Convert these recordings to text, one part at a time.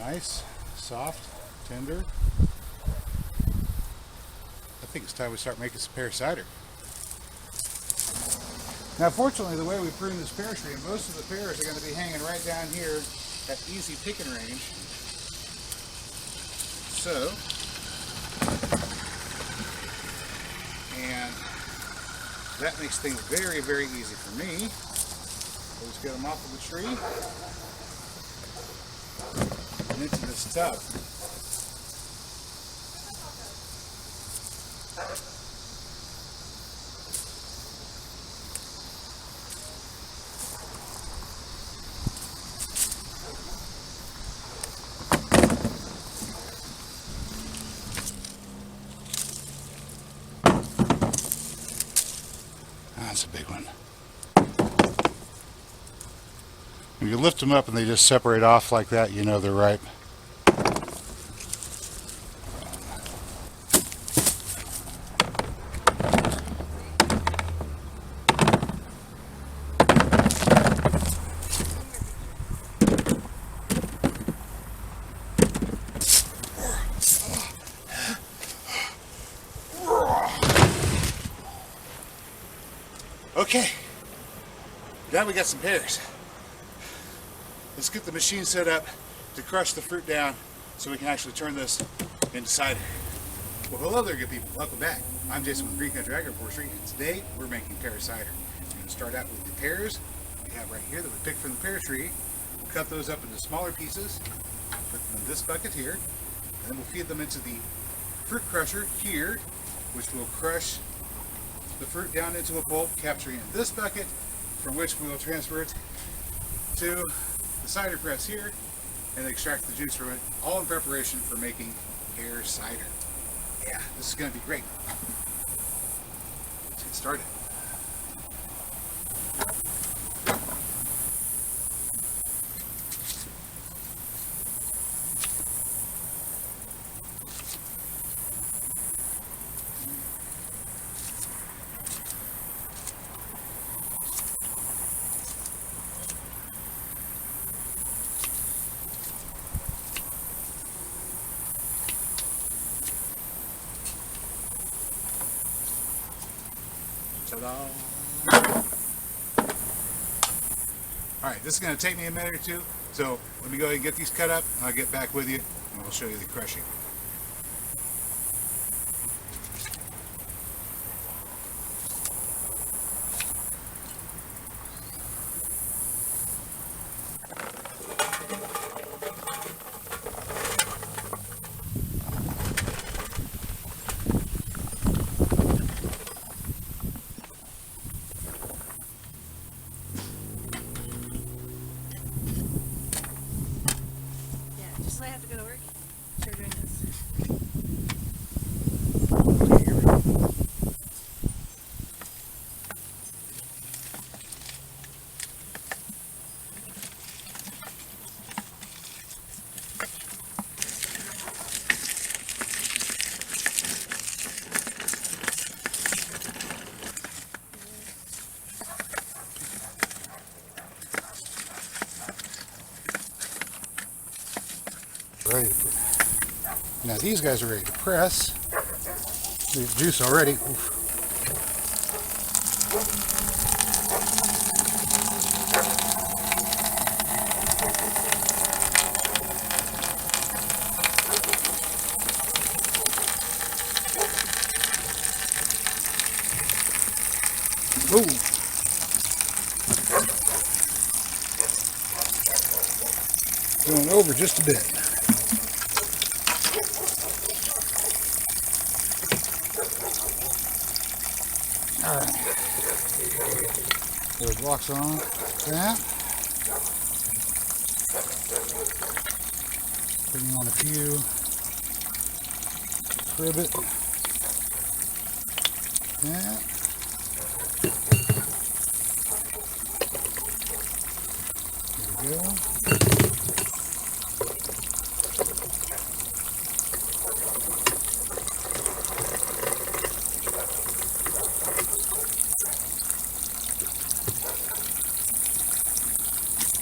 Nice, soft, tender. I think it's time we start making some pear cider. Now fortunately, the way we prune this pear tree, most of the pears are going to be hanging right down here at easy picking range. So, and that makes things very, very easy for me. We'll just get them off of the tree and into this tub. That's a big one. When you lift them up and they just separate off like that, you know they're ripe. Okay, now we got some pears. Let's get the machine set up to crush the fruit down so we can actually turn this into cider. Well, hello there, good people. Welcome back. I'm Jason with Green Country Agroforestry, and today we're making pear cider. We're going to start out with the pears we have right here that we picked from the pear tree. We'll cut those up into smaller pieces, put them in this bucket here, and then we'll feed them into the fruit crusher here, which will crush the fruit down into a pulp, capturing in this bucket, from which we will transfer it to the cider press here and extract the juice from it, all in preparation for making pear cider. Yeah, this is going to be great. Let's get started. Alright, this is going to take me a minute or two, so let me go ahead and get these cut up, and I'll get back with you, and we'll show you the crushing. I have to go to work. Start doing this. Ready to press. Now these guys are ready to press. There's juice already. Oof. Ooh. Going over just a bit. Alright, those blocks on that. Putting on a few, privet, that. There we go.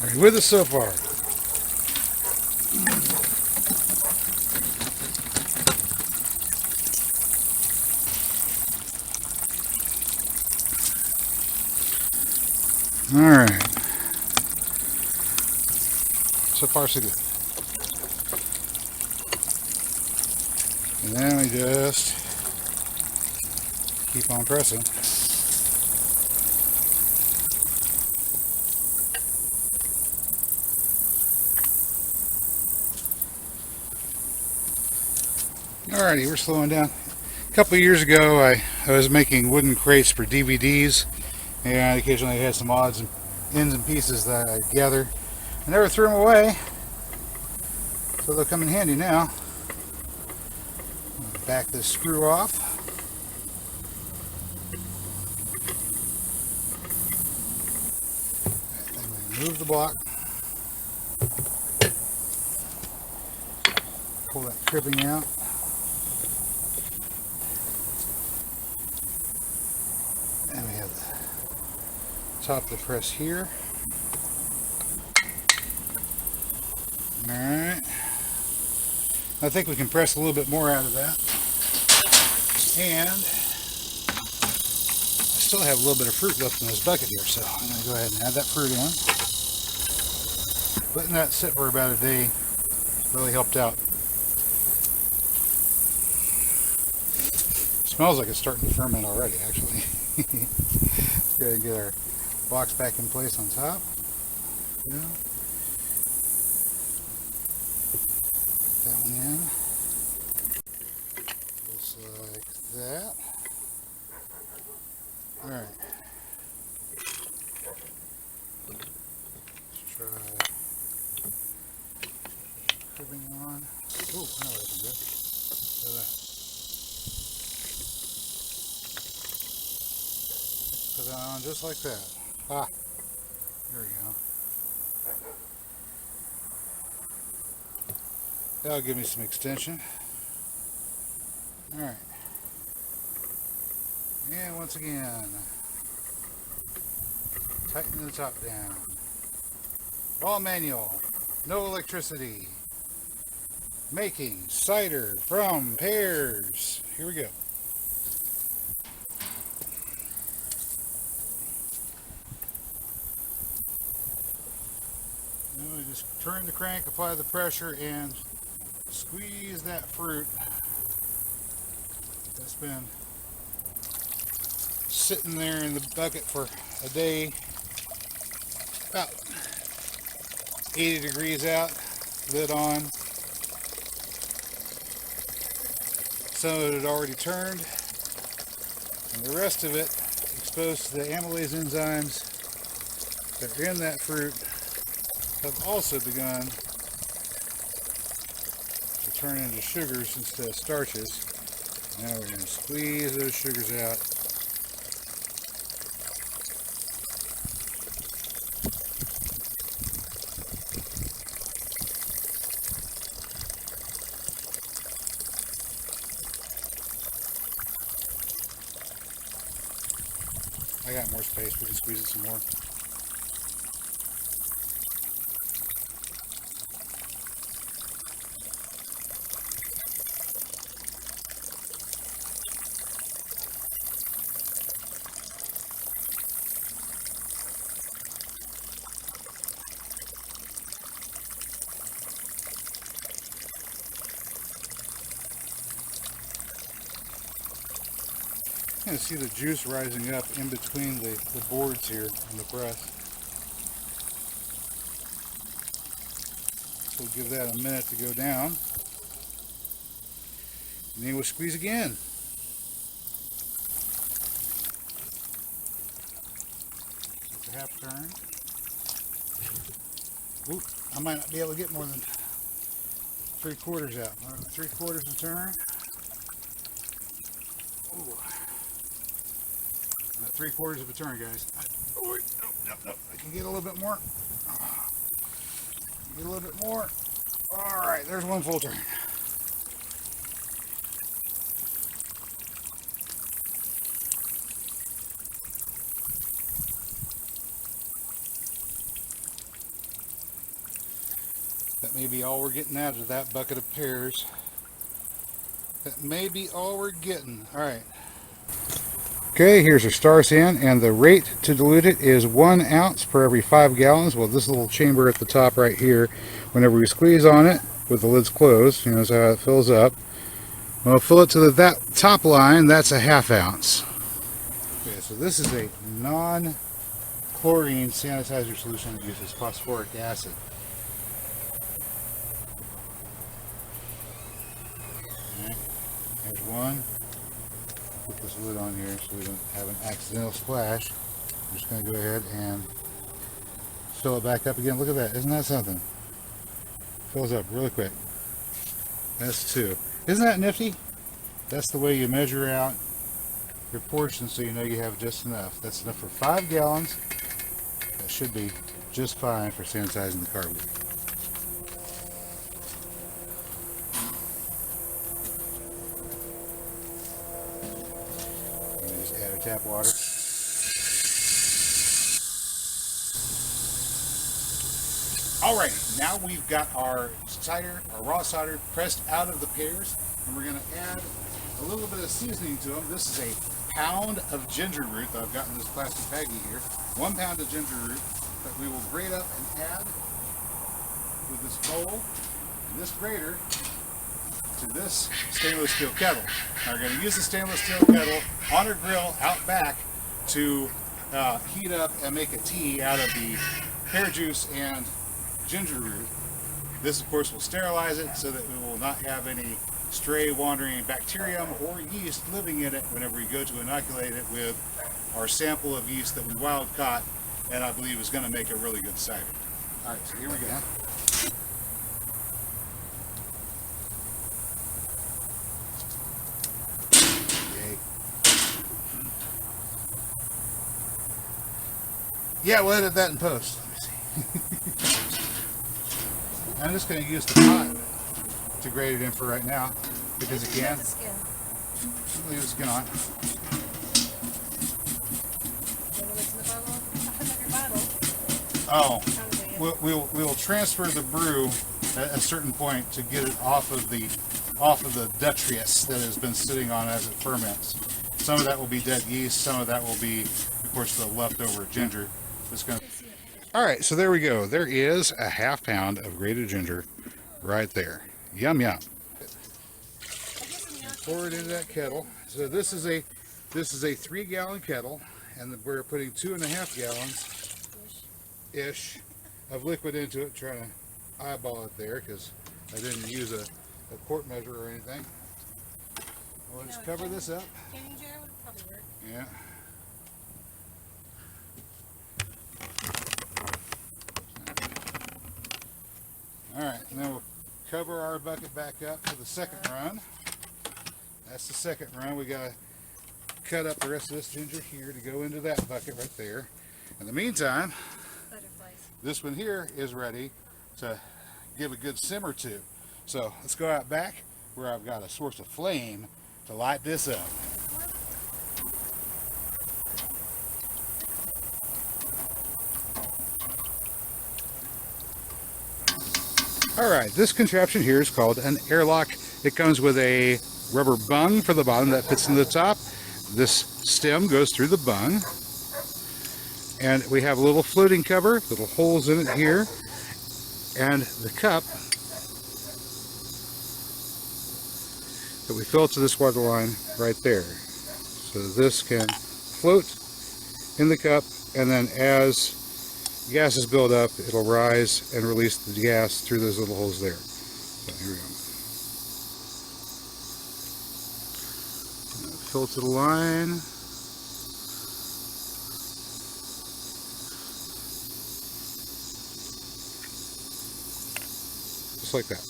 Are you with us so far? Alright. So far so good. And then we just keep on pressing. Alrighty, we're slowing down. A couple of years ago, I was making wooden crates for DVDs, and occasionally I had some odds and ends and pieces that I gather. I never threw them away, so they'll come in handy now. Back this screw off. Then we move the block. Pull that cribbing out. And we have the top of the press here. Alright. I think we can press a little bit more out of that. And I still have a little bit of fruit left in this bucket here, so I'm going to go ahead and add that fruit in. Letting that sit for about a day really helped out. Smells like it's starting to ferment already, actually. Let's go ahead and get our box back in place on top. Yeah. That one in. Just like that. Alright. Let's try cribbing on. Oh, that wasn't good. Look at that. Put that on just like that. Ah, there we go. That'll give me some extension. Alright. And once again, tighten the top down. All manual, no electricity. Making cider from pears. Here we go. Then we just turn the crank, apply the pressure, and squeeze that fruit that's been sitting there in the bucket for a day, about 80 degrees out, lid on. Some of it had already turned, and the rest of it exposed to the amylase enzymes that are in that fruit have also begun to turn into sugars instead of starches. Now we're going to squeeze those sugars out. I got more space, we can squeeze it some more. You can see the juice rising up in between the boards here in the press. So we'll give that a minute to go down. And then we'll squeeze again. That's a half turn. Oop, I might not be able to get more than 3/4 out. 3/4 of a turn. Ooh. 3/4 of a turn, guys. Oh, no. I can get a little bit more. Get a little bit more. All right, there's one full turn. That may be all we're getting out of that bucket of pears. That may be all we're getting. All right. Okay, here's our star sand, and the rate to dilute it is 1 ounce per every 5 gallons. Well, this little chamber at the top right here, whenever we squeeze on it with the lids closed, you know, that's how it fills up. We'll fill it to that top line. That's a 1/2 ounce. Okay, so this is a non-chlorine sanitizer solution that uses phosphoric acid. Okay, there's one. Put this lid on here so we don't have an accidental splash. I'm just going to go ahead and fill it back up again. Look at that. Isn't that something? Fills up really quick. That's 2. Isn't that nifty? That's the way you measure out your portion so you know you have just enough. That's enough for 5 gallons. That should be just fine for sanitizing the carboy. Just add our tap water. Alright, now we've got our cider, our raw cider, pressed out of the pears, and we're going to add a little bit of seasoning to them. This is a pound of ginger root that I've got in this plastic baggie here. 1 pound of ginger root that we will grate up and add with this bowl and this grater to this stainless steel kettle. Now we're going to use the stainless steel kettle on our grill out back to heat up and make a tea out of the pear juice and ginger root. This of course will sterilize it so that we will not have any stray wandering bacterium or yeast living in it whenever we go to inoculate it with our sample of yeast that we wild caught and I believe is going to make a really good cider. Alright, so here we go. Okay. Yeah, we'll edit that in post. I'm just going to use the pot to grate it in for right now because it can. Leave the skin on. Oh, we'll transfer the brew at a certain point to get it off of the detritus that has been sitting on as it ferments. Some of that will be dead yeast. Some of that will be, of course, the leftover ginger. All right, so there we go. There is a 1/2 pound of grated ginger right there. Yum yum. Pour it into that kettle. So this is a 3-gallon kettle, and we're putting 2.5 gallons ish of liquid into it. Trying to eyeball it there because I didn't use a quart measure or anything. We'll just cover this up. Canning jar would probably work. Yeah. Alright, and then we'll cover our bucket back up for the second run. That's the second run. We gotta cut up the rest of this ginger here to go into that bucket right there. In the meantime, Butterflies. this one here is ready to give a good simmer to. So let's go out back where I've got a source of flame to light this up. Alright, this contraption here is called an airlock. It comes with a rubber bung for the bottom that fits in the top. This stem goes through the bung. And we have a little floating cover, little holes in it here. And the cup that we fill to this water line right there. So this can float in the cup, and then as gases build up, it'll rise and release the gas through those little holes there. So here we go. Fill to the line. Just like that.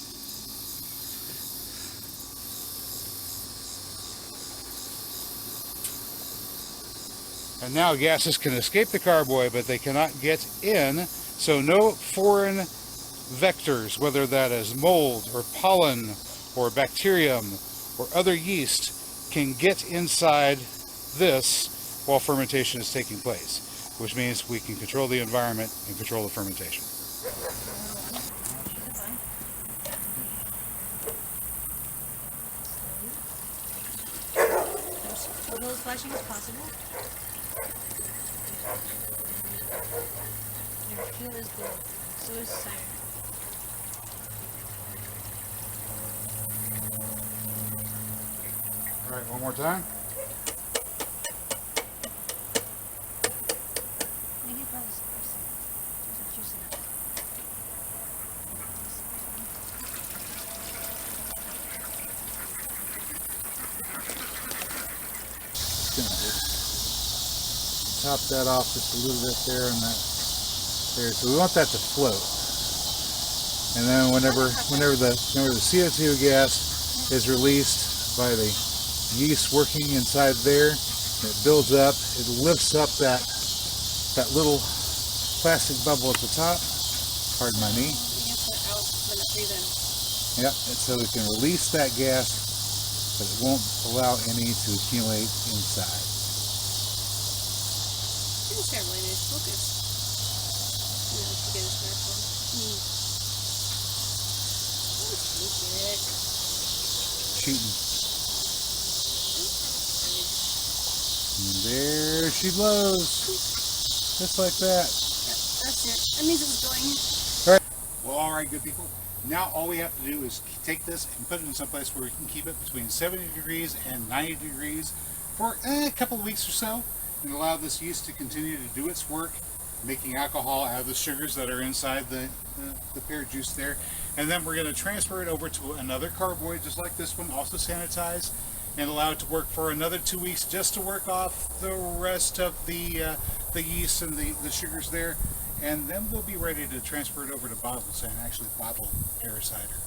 And now gases can escape the carboy, but they cannot get in, so no foreign vectors, whether that is mold or pollen or bacterium or other yeast, can get inside this while fermentation is taking place, which means we can control the environment and control the fermentation. gold flashing as possible. Your fuel is gold. So is cider. All right, one more time. Make it probably spicy. There's a juice in it. Top that off just a little bit there and that there. So we want that to float. And then whenever the CO2 gas is released by the yeast working inside there, it builds up, it lifts up that little plastic bubble at the top. Pardon my knee. You have to out when it breathes in. Yep, and so we can release that gas, but it won't allow any to accumulate inside. It's got really nice focus. You know, to get a smartphone. Shooting. And there she blows. Just like that. Yep, that's it. That means it's going. Well, all right, good people. Now all we have to do is take this and put it in some place where we can keep it between 70 degrees and 90 degrees for a couple of weeks or so, and allow this yeast to continue to do its work, making alcohol out of the sugars that are inside the pear juice there. And then we're going to transfer it over to another carboy just like this one, also sanitized, and allow it to work for another 2 weeks just to work off the rest of the yeast and the sugars there. And then we'll be ready to transfer it over to bottles and actually bottle pear cider.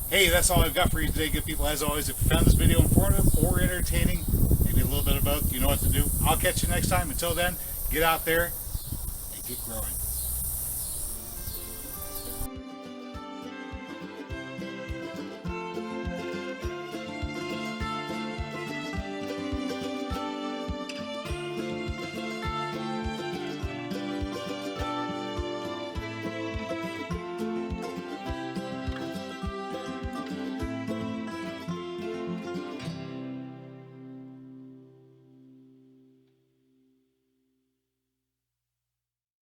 Hey, that's all I've got for you today, good people. As always, if you found this video informative or entertaining, maybe a little bit of both, you know what to do. I'll catch you next time. Until then, get out there and get growing.